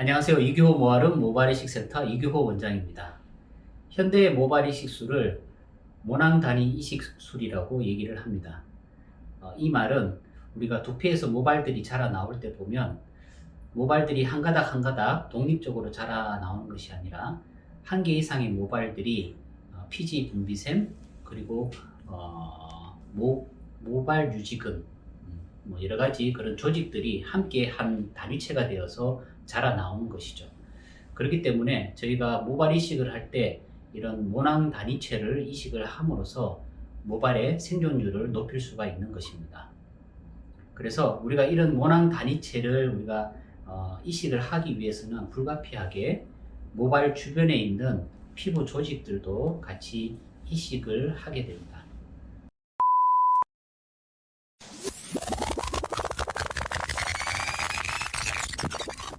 안녕하세요. 이규호 모아름 모발이식센터 이규호 원장입니다. 현대의 모발이식술을 모낭 단위 이식술이라고 얘기를 합니다. 이 말은 우리가 두피에서 모발들이 자라나올 때 보면 모발들이 한 가닥 한 가닥 독립적으로 자라나오는 것이 아니라 한 개 이상의 모발들이 피지 분비샘 그리고 모발 유지근 뭐 여러 가지 그런 조직들이 함께 한 단위체가 되어서 자라나오는 것이죠. 그렇기 때문에 저희가 모발 이식을 할 때 이런 모낭 단위체를 이식을 함으로써 모발의 생존율을 높일 수가 있는 것입니다. 그래서 우리가 이런 모낭 단위체를 우리가 이식을 하기 위해서는 불가피하게 모발 주변에 있는 피부 조직들도 같이 이식을 하게 됩니다.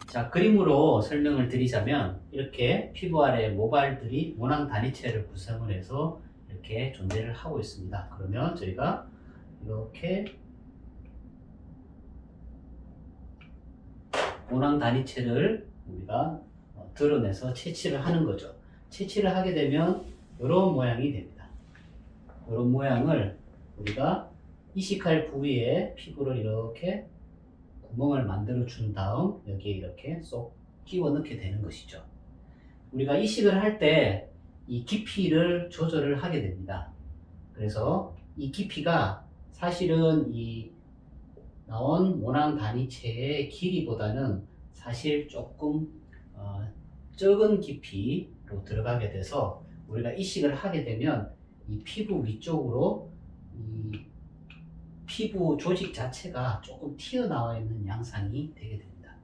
자, 그림으로 설명을 드리자면 이렇게 피부 아래 모발들이 모낭 단위체를 구성을 해서 이렇게 존재를 하고 있습니다. 그러면 저희가 이렇게 모낭 단위체를 우리가 드러내서 채취를 하는 거죠. 채취를 하게 되면 이런 모양이 됩니다. 이런 모양을 우리가 이식할 부위에 피부를 이렇게 구멍을 만들어 준 다음 여기에 이렇게 쏙 끼워 넣게 되는 것이죠. 우리가 이식을 할 때 이 깊이를 조절을 하게 됩니다. 그래서 이 깊이가 사실은 이 나온 모낭 단위체의 길이보다는 사실 조금 적은 깊이로 들어가게 돼서 우리가 이식을 하게 되면 이 피부 위쪽으로 이 피부 조직 자체가 조금 튀어나와 있는 양상이 되게 됩니다.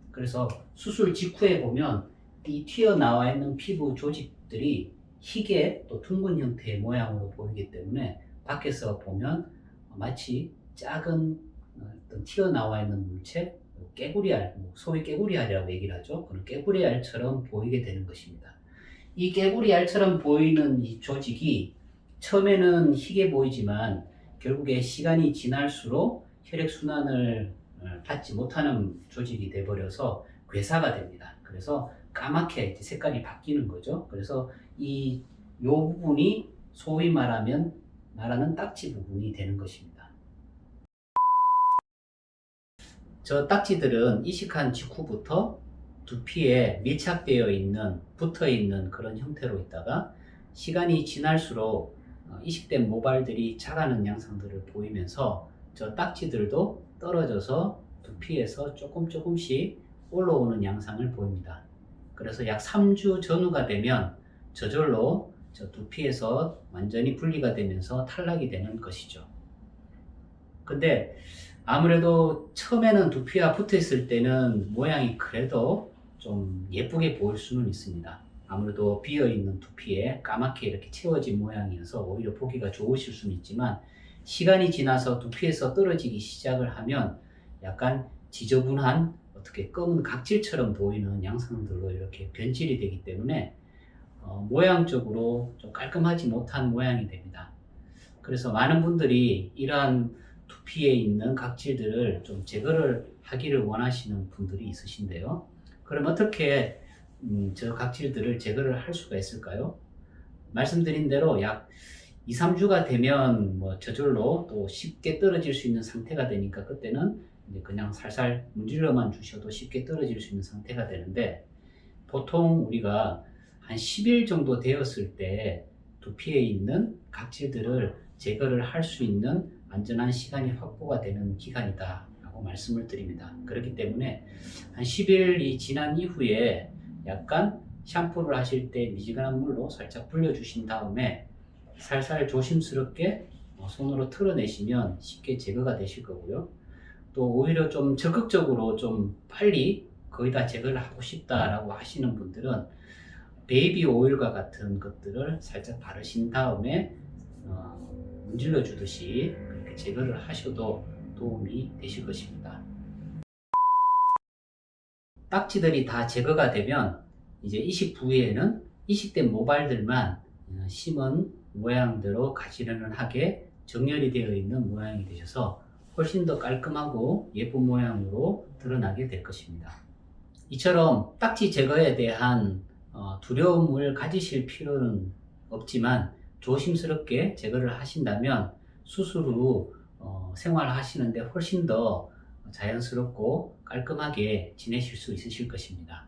그래서 수술 직후에 보면 이 튀어나와 있는 피부 조직들이 희게 또 둥근 형태의 모양으로 보이기 때문에 밖에서 보면 마치 작은 어떤 튀어나와 있는 물체, 깨구리알, 소위 깨구리알이라고 얘기를 하죠. 그런 깨구리알처럼 보이게 되는 것입니다. 이 깨구리알처럼 보이는 이 조직이 처음에는 희게 보이지만 결국에 시간이 지날수록 혈액순환을 받지 못하는 조직이 돼버려서 괴사가 됩니다. 그래서 까맣게 색깔이 바뀌는 거죠. 그래서 요 부분이 소위 말하는 딱지 부분이 되는 것입니다. 저 딱지들은 이식한 직후부터 두피에 밀착되어 있는, 붙어 있는 그런 형태로 있다가 시간이 지날수록 이식된 모발들이 자라는 양상들을 보이면서 저 딱지들도 떨어져서 두피에서 조금씩 올라오는 양상을 보입니다. 그래서 약 3주 전후가 되면 저절로 저 두피에서 완전히 분리가 되면서 탈락이 되는 것이죠. 근데 아무래도 처음에는 두피와 붙어 있을 때는 모양이 그래도 좀 예쁘게 보일 수는 있습니다. 아무래도 비어있는 두피에 까맣게 이렇게 채워진 모양이어서 오히려 보기가 좋으실 수는 있지만 시간이 지나서 두피에서 떨어지기 시작을 하면 약간 지저분한 어떻게 검은 각질처럼 보이는 양상들로 이렇게 변질이 되기 때문에 모양적으로 좀 깔끔하지 못한 모양이 됩니다. 그래서 많은 분들이 이러한 두피에 있는 각질들을 좀 제거를 하기를 원하시는 분들이 있으신데요. 그럼 어떻게 저 각질들을 제거를 할 수가 있을까요? 말씀드린 대로 약 2, 3주가 되면 뭐 저절로 또 쉽게 떨어질 수 있는 상태가 되니까 그때는 이제 그냥 살살 문질러만 주셔도 쉽게 떨어질 수 있는 상태가 되는데 보통 우리가 한 10일 정도 되었을 때 두피에 있는 각질들을 제거를 할 수 있는 안전한 시간이 확보가 되는 기간이다 라고 말씀을 드립니다. 그렇기 때문에 한 10일이 지난 이후에 약간 샴푸를 하실 때 미지근한 물로 살짝 불려주신 다음에 살살 조심스럽게 손으로 털어내시면 쉽게 제거가 되실 거고요. 또 오히려 좀 적극적으로 좀 빨리 거의 다 제거를 하고 싶다라고 하시는 분들은 베이비 오일과 같은 것들을 살짝 바르신 다음에 문질러 주듯이 그렇게 제거를 하셔도 도움이 되실 것입니다. 딱지들이 다 제거가 되면 이제 이식 부위에는 이식된 모발들만 심은 모양대로 가지런하게 정렬이 되어 있는 모양이 되셔서 훨씬 더 깔끔하고 예쁜 모양으로 드러나게 될 것입니다. 이처럼 딱지 제거에 대한 두려움을 가지실 필요는 없지만 조심스럽게 제거를 하신다면 수술 후 생활하시는데 훨씬 더 자연스럽고 깔끔하게 지내실 수 있으실 것입니다.